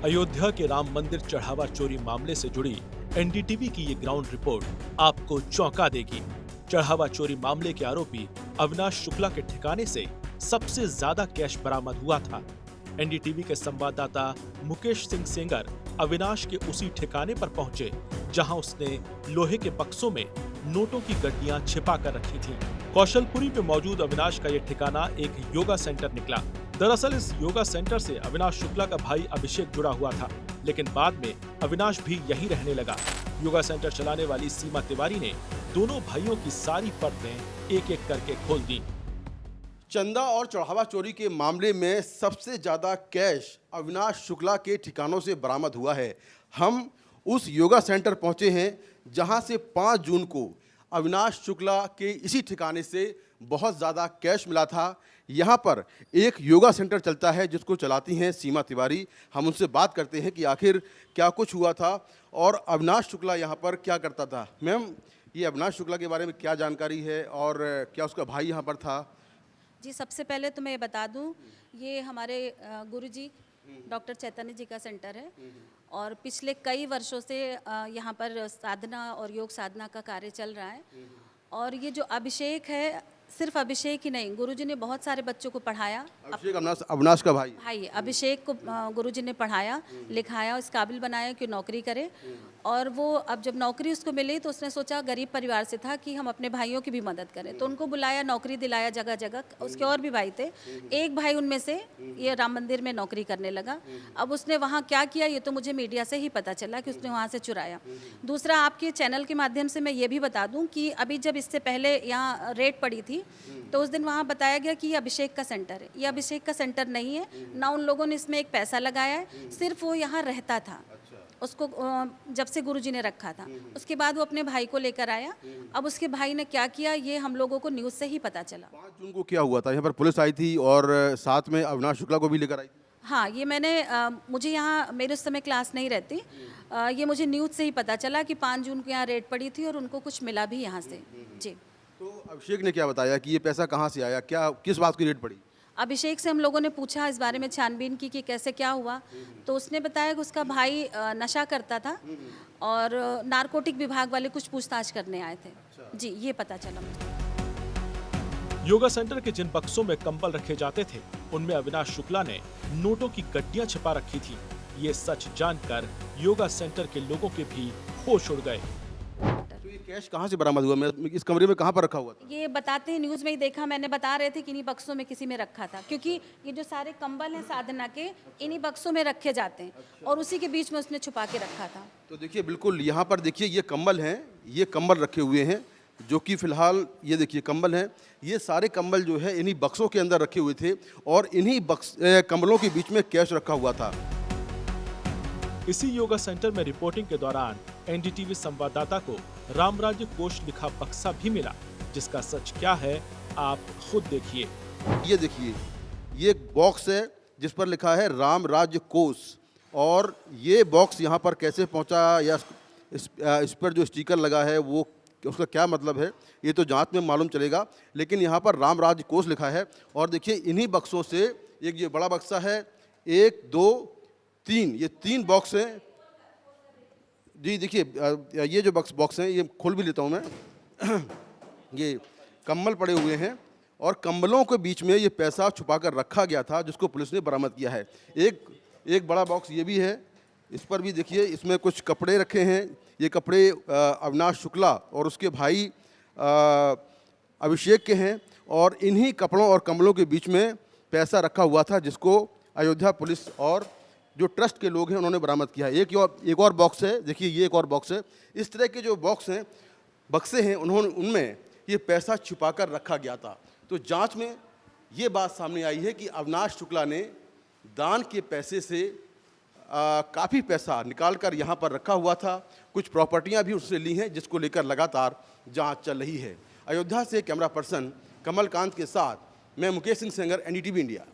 अयोध्या के राम मंदिर चढ़ावा चोरी मामले से जुड़ी एनडीटीवी की ये ग्राउंड रिपोर्ट आपको चौंका देगी। चढ़ावा चोरी मामले के आरोपी अविनाश शुक्ला के ठिकाने से सबसे ज्यादा कैश बरामद हुआ था। एनडीटीवी के संवाददाता मुकेश सिंह सेंगर अविनाश के उसी ठिकाने पर पहुंचे जहां उसने लोहे के बक्सों में नोटों की गड्डियां छिपा कर रखी थीं। कौशलपुरी में मौजूद अविनाश का यह ठिकाना एक योगा सेंटर निकला। दरअसल इस योगा सेंटर से अविनाश शुक्ला का भाई अभिषेक जुड़ा हुआ था, लेकिन बाद में अविनाश भी यहीं रहने लगा। योगा सेंटर चलाने वाली सीमा तिवारी ने दोनों भाइयों की सारी परतें एक एक करके खोल दी। चंदा और चढ़ावा चोरी के मामले में सबसे ज्यादा कैश अविनाश शुक्ला के ठिकानों से बरामद हुआ है। हम उस योगा सेंटर पहुंचे हैं जहां से 5 जून को अविनाश शुक्ला के इसी ठिकाने से बहुत ज़्यादा कैश मिला था। यहाँ पर एक योगा सेंटर चलता है जिसको चलाती हैं सीमा तिवारी। हम उनसे बात करते हैं कि आखिर क्या कुछ हुआ था और अविनाश शुक्ला यहाँ पर क्या करता था। मैम, ये अविनाश शुक्ला के बारे में क्या जानकारी है और क्या उसका भाई यहाँ पर था? जी, सबसे पहले तो मैं ये बता दूं, ये हमारे गुरुजी डॉक्टर चैतन्य जी का सेंटर है और पिछले कई वर्षों से यहाँ पर साधना और योग साधना का कार्य चल रहा है। और ये जो अभिषेक है, सिर्फ अभिषेक ही नहीं, गुरुजी ने बहुत सारे बच्चों को पढ़ाया। अभिषेक अविनाश का भाई अभिषेक को गुरुजी ने पढ़ाया, लिखाया, इस काबिल बनाया कि नौकरी करे। और वो अब जब नौकरी उसको मिली तो उसने सोचा, गरीब परिवार से था, कि हम अपने भाइयों की भी मदद करें। तो उनको बुलाया, नौकरी दिलाया जगह जगह। उसके और भी भाई थे, एक भाई उनमें से ये राम मंदिर में नौकरी करने लगा। अब उसने वहाँ क्या किया ये तो मुझे मीडिया से ही पता चला कि उसने वहाँ से चुराया। दूसरा, आपके चैनल के माध्यम से मैं ये भी बता दूँ कि अभी जब इससे पहले यहाँ रेड पड़ी थी तो उस दिन वहाँ बताया गया कि ये अभिषेक का सेंटर है। ये अभिषेक का सेंटर नहीं है, ना उन लोगों ने इसमें एक पैसा लगाया है, सिर्फ वो यहाँ रहता था। उसको जब से गुरुजी ने रखा था, उसके बाद वो अपने भाई को लेकर आया। अब उसके भाई ने क्या किया ये हम लोगों को न्यूज़ से ही पता चला। 5 जून को क्या हुआ था? यहाँ पर पुलिस आई थी और साथ में अविनाश शुक्ला को भी लेकर आई थी। हाँ, ये मैंने मुझे यहाँ मेरे उस समय क्लास नहीं रहती, ये मुझे न्यूज़ से ही पता चला कि 5 जून को यहाँ रेड पड़ी थी और उनको कुछ मिला भी यहाँ से। जी। तो अभिषेक ने क्या बताया कि ये पैसा कहाँ से आया, क्या किस बात की रेड पड़ी? अभिषेक से हम लोगों ने पूछा, इस बारे में छानबीन की कि कैसे क्या हुआ। तो उसने बताया कि उसका भाई नशा करता था और नारकोटिक विभाग वाले कुछ पूछताछ करने आए थे। जी, ये पता चला मुझे। योगा सेंटर के जिन बक्सों में कंबल रखे जाते थे उनमें अविनाश शुक्ला ने नोटों की गड्डियां छिपा रखी थी। ये सच जानकर योगा सेंटर के लोगों के भी होश उड़ गए। तो ये कैश कहाँ से बरामद हुआ? मैं इस कमरे में कहाँ पर रखा हुआ था? ये बताते हैं, न्यूज़ में ही देखा मैंने, बता रहे थे कि इन्हीं बक्सों में किसी में रखा था, क्योंकि ये जो सारे कंबल हैं साधना के, इन्हीं बक्सों में रखे जाते हैं। और उसी के बीच में उसने छुपा के रखा था। तो देखिए, बिल्कुल यहाँ पर देखिए ये कंबल हैं, ये कंबल रखे हुए हैं जो कि फिलहाल ये देखिए कंबल हैं। ये सारे कंबल जो है इन्हीं बक्सों के अंदर रखे हुए थे और इन्हीं कंबलों के बीच में कैश रखा हुआ था। इसी योगा सेंटर में रिपोर्टिंग के दौरान एनडीटीवी संवाददाता को रामराज्य कोष लिखा बक्सा भी मिला, जिसका सच क्या है आप खुद देखिए। ये देखिए, ये एक बॉक्स है जिस पर लिखा है राम राज्य कोष, और ये बॉक्स यहाँ पर कैसे पहुँचा या इस पर जो स्टिकर लगा है वो उसका क्या मतलब है ये तो जांच में मालूम चलेगा। लेकिन यहाँ पर राम राज्य कोष लिखा है और देखिए इन्हीं बक्सों से एक ये बड़ा बक्सा है, 1 2 3, ये 3 बॉक्स हैं। जी देखिए, ये जो बॉक्स हैं ये खोल भी लेता हूँ मैं। ये कंबल पड़े हुए हैं और कंबलों के बीच में ये पैसा छुपा कर रखा गया था जिसको पुलिस ने बरामद किया है। एक बड़ा बॉक्स ये भी है, इस पर भी देखिए इसमें कुछ कपड़े रखे हैं। ये कपड़े अविनाश शुक्ला और उसके भाई अभिषेक के हैं और इन्हीं कपड़ों और कंबलों के बीच में पैसा रखा हुआ था जिसको अयोध्या पुलिस और जो ट्रस्ट के लोग हैं उन्होंने बरामद किया है। एक और बॉक्स है, देखिए ये एक और बॉक्स है। इस तरह के जो बॉक्स हैं, बक्से हैं, उनमें ये पैसा छुपा कर रखा गया था। तो जांच में ये बात सामने आई है कि अविनाश शुक्ला ने दान के पैसे से काफ़ी पैसा निकाल कर यहाँ पर रखा हुआ था। कुछ प्रॉपर्टियाँ भी उससे ली हैं जिसको लेकर लगातार जांच चल रही है। अयोध्या से कैमरा पर्सन कमलकांत के साथ मैं मुकेश सिंह सेंगर, एनडीटीवी इंडिया।